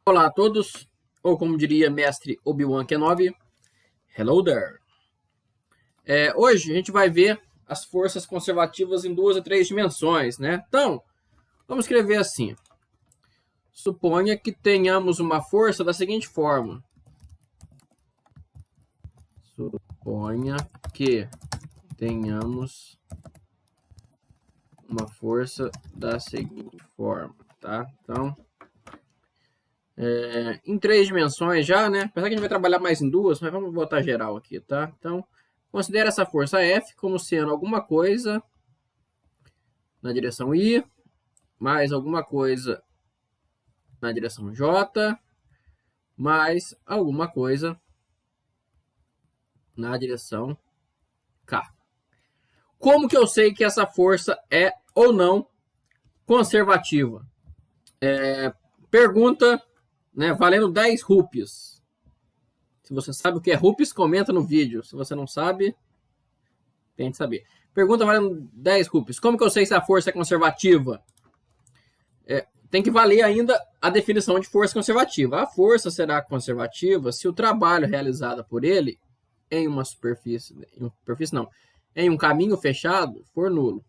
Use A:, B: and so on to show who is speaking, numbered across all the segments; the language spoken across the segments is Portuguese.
A: Olá a todos, ou como diria mestre Obi-Wan Kenobi, hello there. Hoje a gente vai ver as forças conservativas em 2 a 3 dimensões, né? Então, vamos escrever assim. Suponha que tenhamos uma força da seguinte forma. Suponha que tenhamos uma força da seguinte forma, tá? Então, em 3 dimensões já, né? Apesar que a gente vai trabalhar mais em 2, mas vamos botar geral aqui, tá? Então, considere essa força F como sendo alguma coisa na direção I, mais alguma coisa na direção J, mais alguma coisa na direção K. Como que eu sei que essa força é ou não conservativa? Pergunta, né, valendo 10 rupias. Se você sabe o que é rupias, comenta no vídeo. Se você não sabe, tente saber. Pergunta valendo 10 rupias. Como que eu sei se a força é conservativa? Tem que valer ainda a definição de força conservativa. A força será conservativa se o trabalho realizado por ele em uma superfície, em um caminho fechado for nulo.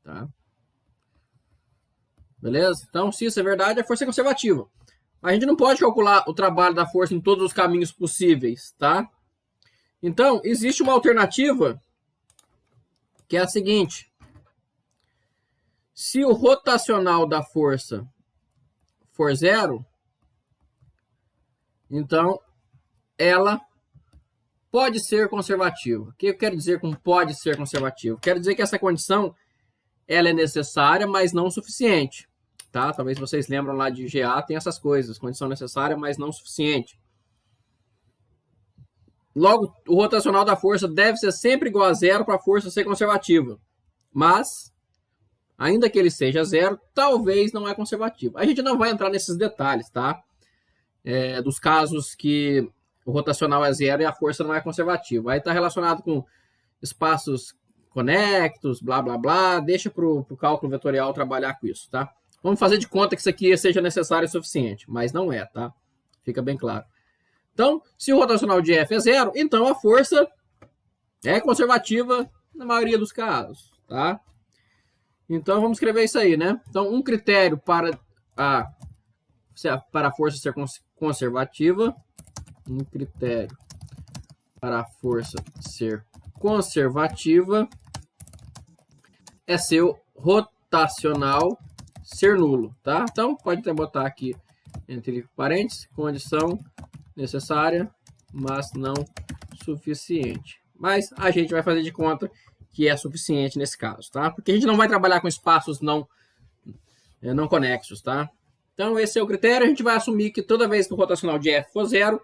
A: Tá? Beleza? Então, se isso é verdade, a força é conservativa. A gente não pode calcular o trabalho da força em todos os caminhos possíveis, tá? Então, existe uma alternativa que é a seguinte. Se o rotacional da força for 0, então ela pode ser conservativa. O que eu quero dizer com pode ser conservativa? Quero dizer que essa condição ela é necessária, mas não suficiente. Tá? Talvez vocês lembram lá de GA, tem essas coisas. Condição necessária, mas não suficiente. Logo, o rotacional da força deve ser sempre igual a 0 para a força ser conservativa. Mas, ainda que ele seja 0, talvez não é conservativo. A gente não vai entrar nesses detalhes, tá? Dos casos que o rotacional é 0 e a força não é conservativa. Aí está relacionado com espaços conectos, blá, blá, blá. Deixa para o cálculo vetorial trabalhar com isso, tá? Vamos fazer de conta que isso aqui seja necessário e suficiente, mas não é, tá? Fica bem claro. Então, se o rotacional de F é 0, então a força é conservativa na maioria dos casos, tá? Então, vamos escrever isso aí, né? Então, um critério para a força ser conservativa, um critério para a força ser conservativa é seu rotacional ser nulo, tá? Então, pode até botar aqui entre parênteses, condição necessária, mas não suficiente. Mas a gente vai fazer de conta que é suficiente nesse caso, tá? Porque a gente não vai trabalhar com espaços não conexos, tá? Então, esse é o critério. A gente vai assumir que toda vez que o rotacional de F for 0,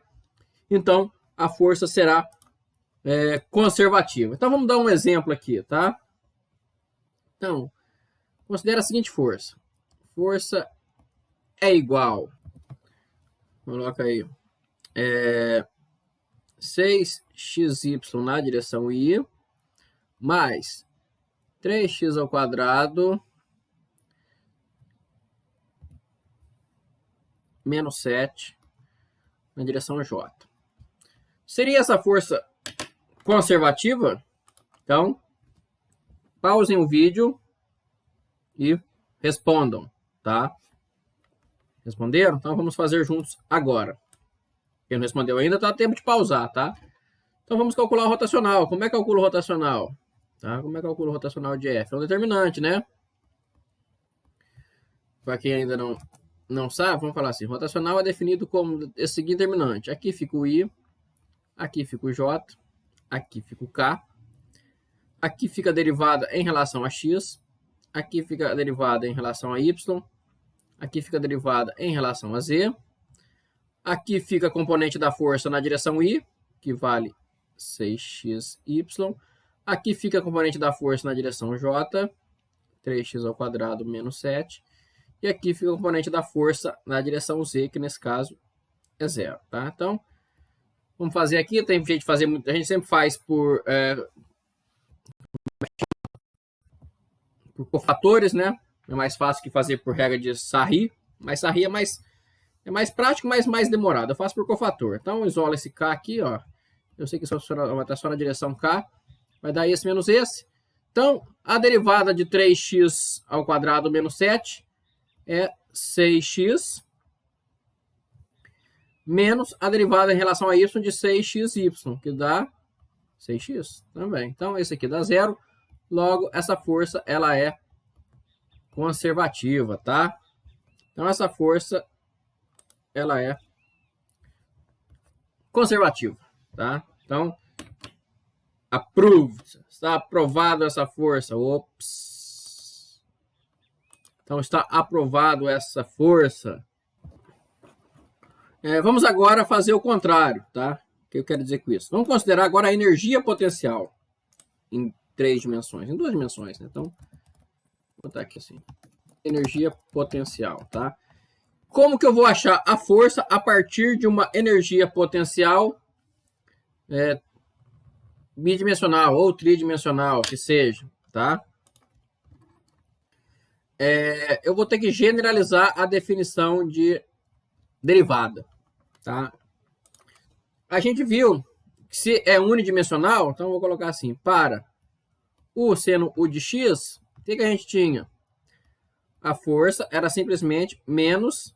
A: então a força será conservativa. Então, vamos dar um exemplo aqui, tá? Então, considera a seguinte força. Força é igual, coloca aí, 6xy na direção I, mais 3x ao quadrado, menos 7 na direção J. Seria essa força conservativa? Então, pausem o vídeo e respondam, tá? Responderam? Então vamos fazer juntos agora. Quem não respondeu ainda, tá tempo de pausar, tá? Então vamos calcular o rotacional. Como é que calcula o rotacional? Tá? Como é que calcula o rotacional de F? É um determinante, né? Para quem ainda não sabe, vamos falar assim. Rotacional é definido como esse seguinte determinante. Aqui fica o I, aqui fica o J, aqui fica o K, aqui fica a derivada em relação a X, aqui fica a derivada em relação a Y, aqui fica a derivada em relação a Z, aqui fica a componente da força na direção I, que vale 6xy, aqui fica a componente da força na direção J, 3x ao quadrado menos 7, e aqui fica a componente da força na direção Z, que nesse caso é 0, tá? Então, vamos fazer aqui, tem jeito de fazer, a gente sempre faz por cofatores, né? É mais fácil que fazer por regra de Sarri, mas Sarri é É mais prático, mas mais demorado. Eu faço por cofator. Então, isola esse K aqui, ó. Eu sei que só vai estar só na direção K. Vai dar esse menos esse. Então, a derivada de 3x ao quadrado menos 7 é 6x menos a derivada em relação a y de 6xy, que dá 6x também. Então, esse aqui dá 0. Logo, essa força ela é conservativa, tá? Então, essa força ela é conservativa, tá? Então, approved. Está aprovado essa força. Ops. Então, está aprovado essa força. Vamos agora fazer o contrário, tá? O que eu quero dizer com isso? Vamos considerar agora a energia potencial em 3 dimensões, em 2 dimensões, né? Então, vou botar aqui assim. Energia potencial, tá? Como que eu vou achar a força a partir de uma energia potencial bidimensional ou tridimensional, que seja, tá? Eu vou ter que generalizar a definição de derivada, tá? A gente viu que se é unidimensional, então eu vou colocar assim, para u seno u de x, o que a gente tinha? A força era simplesmente menos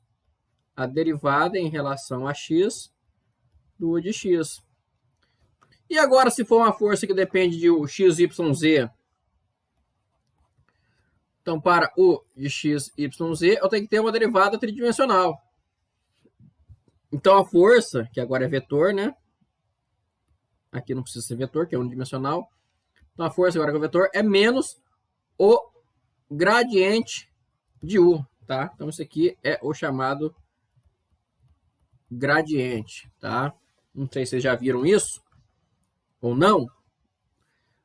A: a derivada em relação a x do u de x. E agora, se for uma força que depende de u, x, y, z, então para u de x, y, z, eu tenho que ter uma derivada tridimensional. Então, a força, que agora é vetor, né? Aqui não precisa ser vetor, que é unidimensional. Então, a força agora que é vetor é menos o gradiente de u, tá? Então, isso aqui é o chamado gradiente, tá? Não sei se vocês já viram isso ou não.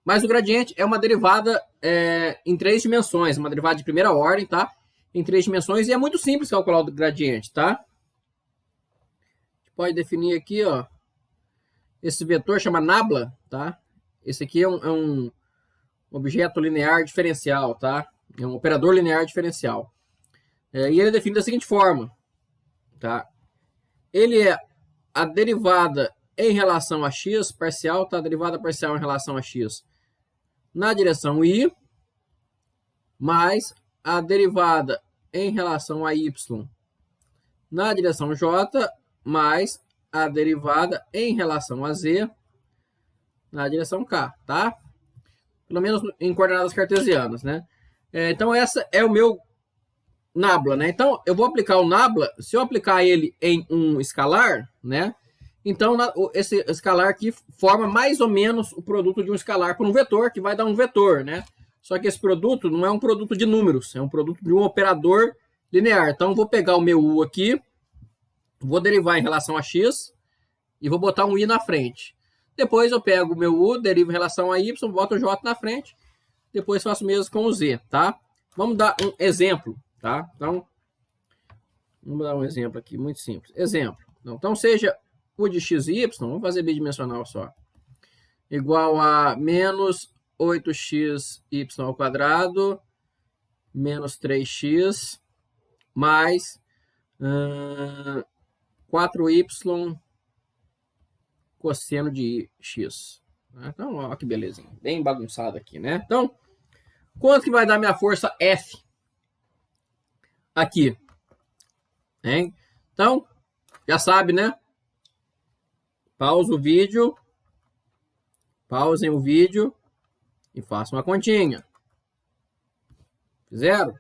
A: Mas o gradiente é uma derivada em 3 dimensões, uma derivada de primeira ordem, tá? Em 3 dimensões, e é muito simples calcular o gradiente, tá? Pode definir aqui, ó, esse vetor chama nabla, tá? Esse aqui é um objeto linear diferencial, tá? É um operador linear diferencial. E ele é definido da seguinte forma, tá? Ele é a derivada em relação a x parcial, tá? A derivada parcial em relação a x na direção y, mais a derivada em relação a y na direção j, mais a derivada em relação a z na direção k, tá? Pelo menos em coordenadas cartesianas, né? Então, essa é o meu nabla, né? Então, eu vou aplicar o nabla, se eu aplicar ele em um escalar, né? Então, esse escalar aqui forma mais ou menos o produto de um escalar por um vetor, que vai dar um vetor, né? Só que esse produto não é um produto de números, é um produto de um operador linear. Então, eu vou pegar o meu u aqui, vou derivar em relação a x e vou botar um i na frente. Depois eu pego o meu u, derivo em relação a y, boto o j na frente. Depois faço o mesmo com o z, tá? Vamos dar um exemplo, tá? Então, vamos dar um exemplo aqui, muito simples. Exemplo. Então, seja u de x e y, vamos fazer bidimensional só, igual a menos 8xy ao quadrado menos 3x mais 4y cosseno de x. Então, olha que belezinha. Bem bagunçado aqui, né? Então, quanto que vai dar minha força F aqui? Hein? Então, já sabe, né? Pausa o vídeo. Pausem o vídeo e façam uma continha. Fizeram?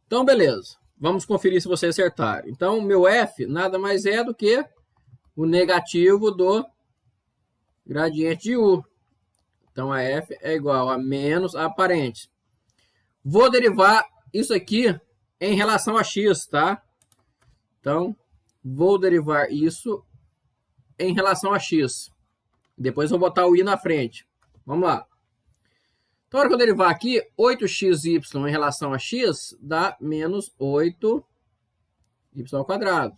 A: Então, beleza. Vamos conferir se vocês acertaram. Então, meu F nada mais é do que o negativo do gradiente de U. Então, a F é igual a menos a aparente. Vou derivar isso aqui em relação a x, tá? Então, vou derivar isso em relação a x. Depois vou botar o i na frente. Vamos lá. Então, na hora que eu derivar aqui, 8xy em relação a x dá menos 8y ao quadrado.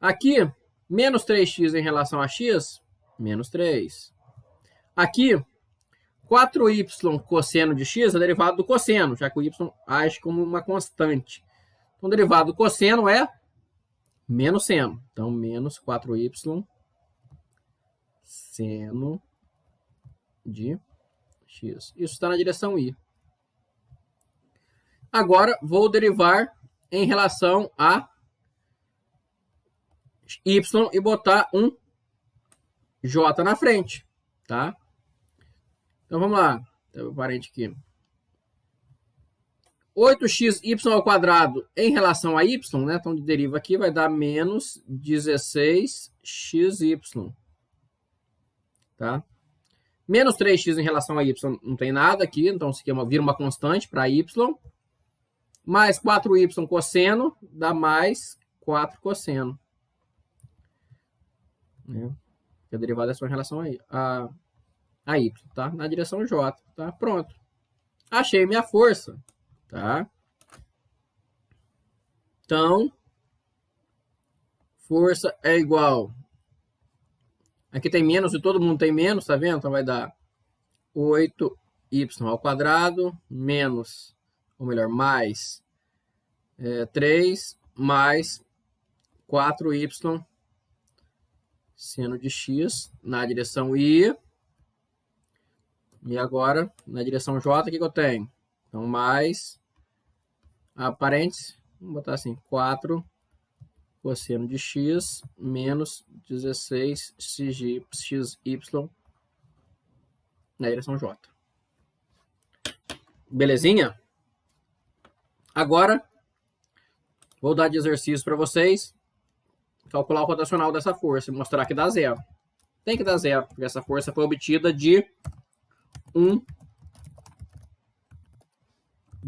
A: Aqui, menos 3x em relação a x, menos 3. Aqui, 4y cosseno de x é derivado do cosseno, já que o y age como uma constante. Então, o derivado do cosseno é menos seno. Então, menos 4y seno de x. Isso está na direção y. Agora, vou derivar em relação a y e botar um j na frente, tá? Então, vamos lá. Tem um parente aqui. 8xy ao quadrado em relação a y, né? Então, de deriva aqui vai dar menos 16xy, tá? Menos 3x em relação a y não tem nada aqui, então isso aqui vira uma constante para y. Mais 4y cosseno dá mais 4 cosseno. Né? A derivada é só em relação a y, tá? Na direção j, tá? Pronto. Achei minha força, tá? Então, força é igual. Aqui tem menos e todo mundo tem menos, tá vendo? Então vai dar 8y ao quadrado menos, ou melhor, mais 3 mais 4y seno de x na direção y. E agora, na direção j, o que eu tenho? Então, mais a parênteses, vamos botar assim, 4 cosseno de x menos 16xy na direção j. Belezinha? Agora, vou dar de exercício para vocês calcular o rotacional dessa força e mostrar que dá zero. Tem que dar zero, porque essa força foi obtida de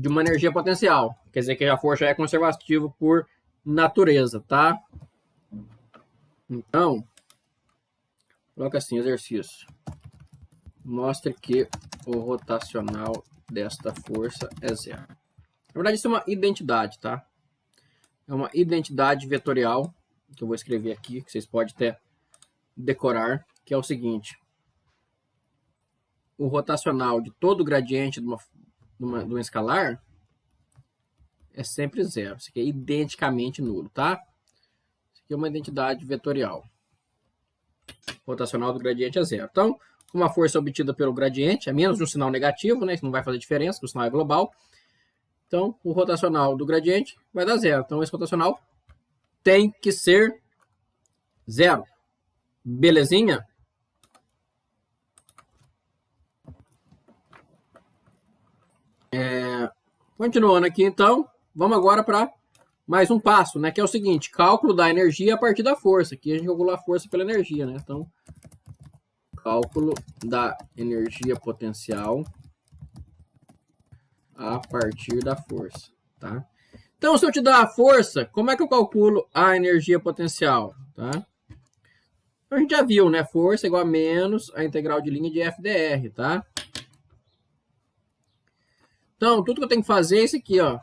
A: uma energia potencial. Quer dizer que a força é conservativa por natureza, tá? Então, coloca assim, exercício. Mostre que o rotacional desta força é zero. Na verdade, isso é uma identidade, tá? É uma identidade vetorial, que eu vou escrever aqui, que vocês podem até decorar, que é o seguinte. O rotacional de todo gradiente de um escalar é sempre zero. Isso aqui é identicamente nulo, tá? Isso aqui é uma identidade vetorial. O rotacional do gradiente é zero. Então, uma força obtida pelo gradiente é menos de um sinal negativo, né? Isso não vai fazer diferença, porque o sinal é global. Então, o rotacional do gradiente vai dar zero. Então, esse rotacional tem que ser zero. Belezinha? Continuando aqui, então, vamos agora para mais um passo, né? Que é o seguinte, cálculo da energia a partir da força. Aqui a gente calcula a força pela energia, né? Então, cálculo da energia potencial a partir da força, tá? Então, se eu te dar a força, como é que eu calculo a energia potencial, tá? A gente já viu, né? Força igual a menos a integral de linha de FDR, tá? Então, tudo que eu tenho que fazer é isso aqui, ó.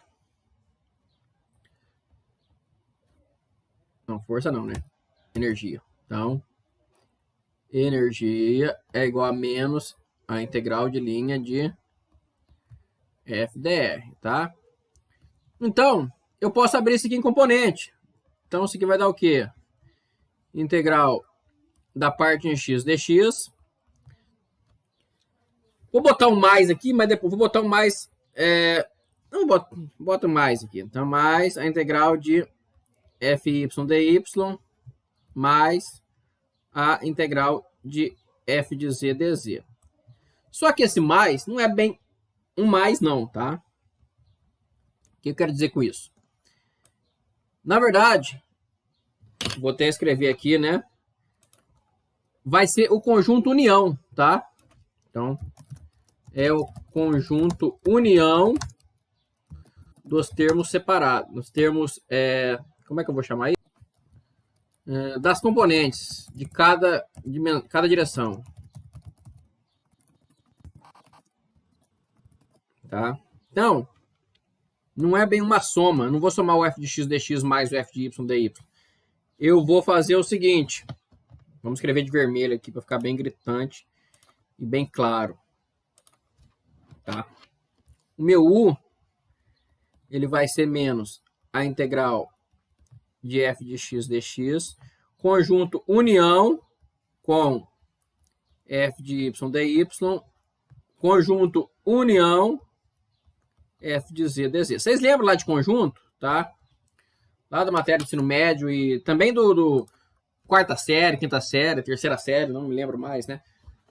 A: Não, força não, né? Energia. Então, energia é igual a menos a integral de linha de FDR, tá? Então, eu posso abrir isso aqui em componente. Então, isso aqui vai dar o quê? Integral da parte em x dx. Vou botar um mais aqui, mas depois vou botar um mais... não, boto mais aqui. Então, mais a integral de fy dy mais a integral de f de z dz. Só que esse mais não é bem um mais não, tá? O que eu quero dizer com isso? Na verdade, vou até escrever aqui, né? Vai ser o conjunto união, tá? Então, é o conjunto união dos termos separados. Dos termos, como é que eu vou chamar isso? Das componentes de cada direção. Tá? Então, não é bem uma soma. Eu não vou somar o f de x dx mais o f de y dy. Eu vou fazer o seguinte. Vamos escrever de vermelho aqui para ficar bem gritante e bem claro. Tá? O meu u ele vai ser menos a integral de f de x dx, conjunto união com f de y dy, conjunto união f de z dz. Vocês lembram lá de conjunto, tá? Lá da matéria do ensino médio e também do quarta série, quinta série, terceira série, não me lembro mais, né?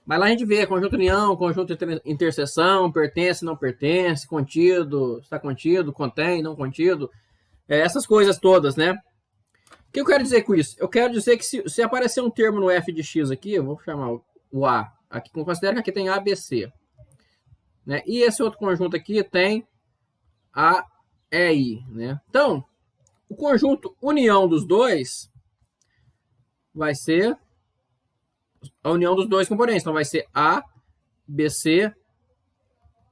A: Mas lá a gente vê conjunto união, conjunto interseção, pertence, não pertence, contido, está contido, contém, não contido, essas coisas todas, né? O que eu quero dizer com isso? Eu quero dizer que se aparecer um termo no f de x aqui, eu vou chamar o a, aqui, considero que aqui tem a, b, c, né? E esse outro conjunto aqui tem a, e, i, né? Então, o conjunto união dos dois vai ser a união dos dois componentes. Então, vai ser A, B, C,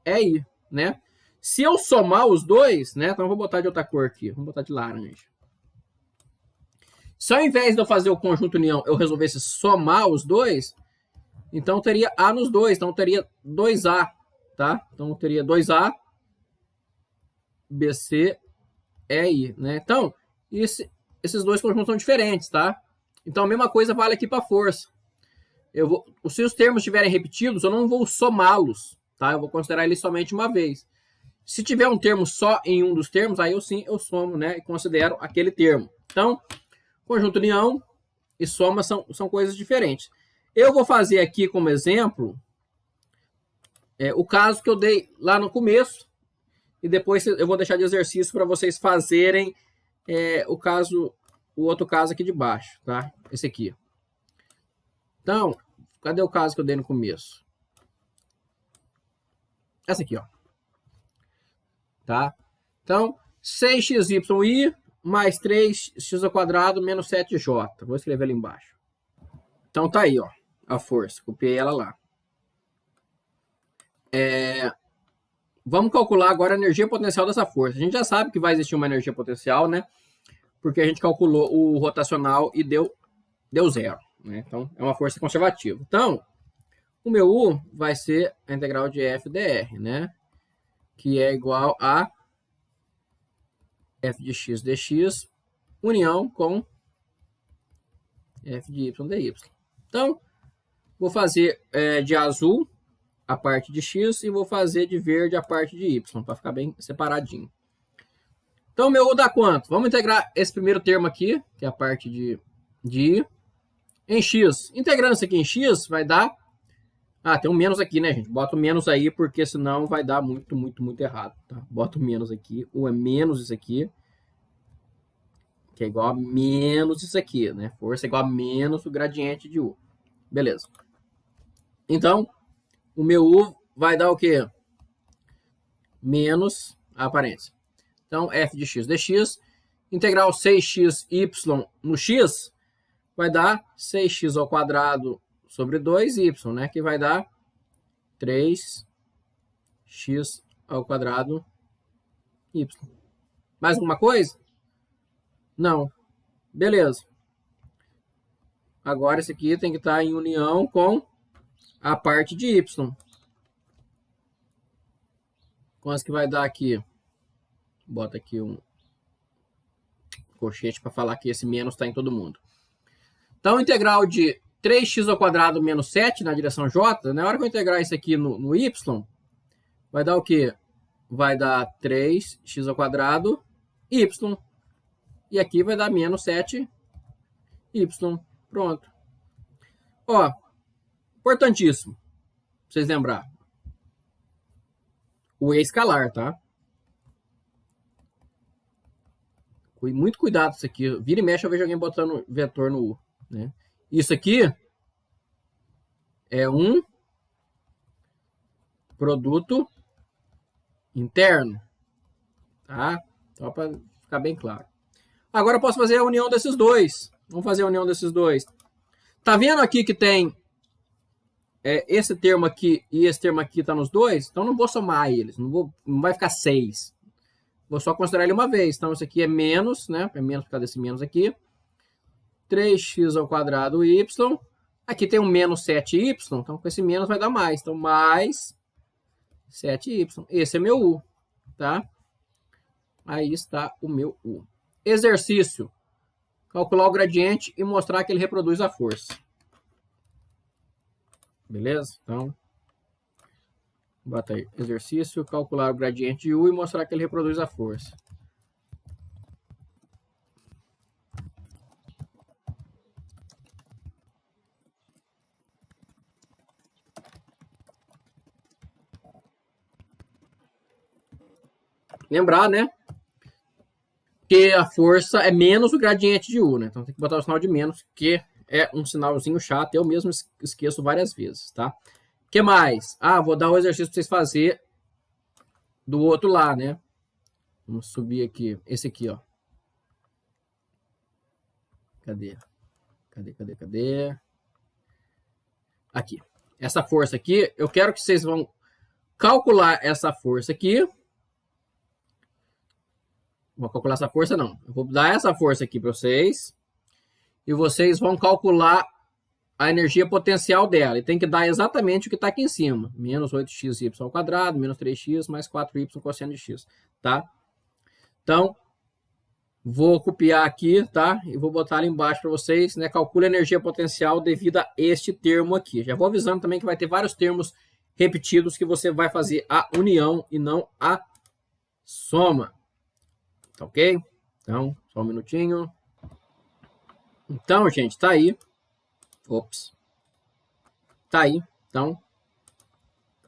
A: E, I, né? Se eu somar os dois, né? Então, eu vou botar de outra cor aqui. Vamos botar de laranja. Se ao invés de eu fazer o conjunto união, eu resolvesse somar os dois, então eu teria A nos dois. Então, eu teria 2A, tá? Então, eu teria 2A, B, C, E, I, né? Então, esses dois conjuntos são diferentes, tá? Então, a mesma coisa vale aqui para força. Se os termos estiverem repetidos, eu não vou somá-los, tá? Eu vou considerar eles somente uma vez. Se tiver um termo só em um dos termos, aí eu somo, né? E considero aquele termo. Então, conjunto união e soma são coisas diferentes. Eu vou fazer aqui como exemplo o caso que eu dei lá no começo e depois eu vou deixar de exercício para vocês fazerem o outro caso aqui de baixo, tá? Esse aqui. Então, cadê o caso que eu dei no começo? Essa aqui, ó. Tá? Então, 6xy mais 3x ao quadrado menos 7j. Vou escrever ali embaixo. Então, tá aí, ó. A força. Copiei ela lá. Vamos calcular agora a energia potencial dessa força. A gente já sabe que vai existir uma energia potencial, né? Porque a gente calculou o rotacional e deu zero. Né? Então, é uma força conservativa. Então, o meu U vai ser a integral de f dr, né? Que é igual a f de x dx união com f de y dy. Então, vou fazer de azul a parte de x e vou fazer de verde a parte de y, para ficar bem separadinho. Então, meu U dá quanto? Vamos integrar esse primeiro termo aqui, que é a parte de y, em x. Integrando isso aqui em x, vai dar... tem um menos aqui, né, gente? Bota o menos aí, porque senão vai dar muito, muito, muito errado. Tá? Bota o menos aqui. U é menos isso aqui, que é igual a menos isso aqui, né? Força é igual a menos o gradiente de U. Beleza. Então, o meu U vai dar o quê? Menos a aparência. Então, f de x dx, integral 6xy no x, vai dar 6x ao quadrado sobre 2y, né? Que vai dar 3x ao quadrado y. Mais alguma coisa? Não. Beleza. Agora esse aqui tem que estar em união com a parte de y. Quanto que vai dar aqui? Bota aqui um colchete para falar que esse menos está em todo mundo. Então, integral de 3x ao quadrado menos 7 na direção j, na hora que eu integrar isso aqui no y, vai dar o quê? Vai dar 3x ao quadrado y. E aqui vai dar menos 7y. Pronto. Ó, importantíssimo, pra vocês lembrar. O E escalar, tá? Muito cuidado isso aqui. Vira e mexe, eu vejo alguém botando vetor no U. Né? Isso aqui é um produto interno. Tá? Só para ficar bem claro. Agora eu posso fazer a união desses dois. Vamos fazer a união desses dois. Tá vendo aqui que tem esse termo aqui e esse termo aqui tá nos dois? Então não vou somar eles. Não vai ficar 6. Vou só considerar ele uma vez. Então isso aqui é menos, né? É menos por causa desse menos aqui. 3x ao quadrado y. Aqui tem um menos 7y. Então com esse menos vai dar mais. Então mais 7y. Esse é meu U. Tá? Aí está o meu U. Exercício calcular o gradiente e mostrar que ele reproduz a força. Beleza? Então, bota aí, exercício, calcular o gradiente de U e mostrar que ele reproduz a força. Lembrar, né? Que a força é menos o gradiente de U, né? Então tem que botar o sinal de menos, que é um sinalzinho chato. Eu mesmo esqueço várias vezes, tá? O que mais? Ah, vou dar um exercício para vocês fazerem do outro lá, né? Vamos subir aqui. Esse aqui, ó. Cadê? Cadê? Aqui. Essa força aqui, eu quero que vocês vão calcular essa força aqui. Vou calcular essa força, não. Eu vou dar essa força aqui para vocês. E vocês vão calcular a energia potencial dela. E tem que dar exatamente o que está aqui em cima. Menos 8xy ao quadrado, menos 3x, mais 4y cosseno de x. Tá? Então, vou copiar aqui, tá? E vou botar ali embaixo para vocês, né? Calcule a energia potencial devido a este termo aqui. Já vou avisando também que vai ter vários termos repetidos que você vai fazer a união e não a soma. Tá ok? Então, só um minutinho. Então, gente, tá aí. Ops. Tá aí. Então,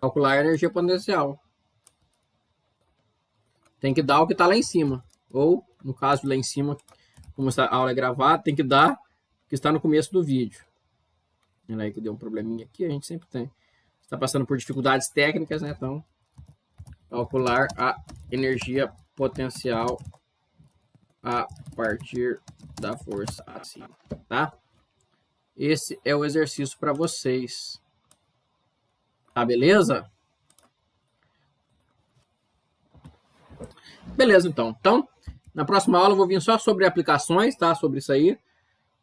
A: calcular a energia potencial. Tem que dar o que está lá em cima. Ou, no caso, lá em cima, como essa aula é gravada, tem que dar o que está no começo do vídeo. Olha aí que deu um probleminha aqui, a gente sempre tem. Está passando por dificuldades técnicas, né? Então, calcular a energia potencial a partir da força acima, tá? Esse é o exercício para vocês. Tá, beleza? Beleza, então. Então, na próxima aula eu vou vir só sobre aplicações, tá? Sobre isso aí.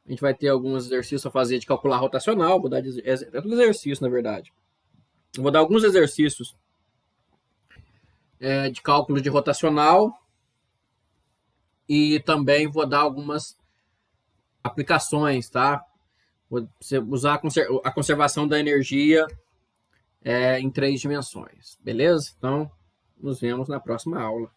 A: A gente vai ter alguns exercícios a fazer de calcular rotacional. Vou dar tudo exercício, na verdade. Eu vou dar alguns exercícios de cálculo de rotacional. E também vou dar algumas aplicações, tá? Vou usar a conservação da energia em 3 dimensões. Beleza? Então, nos vemos na próxima aula.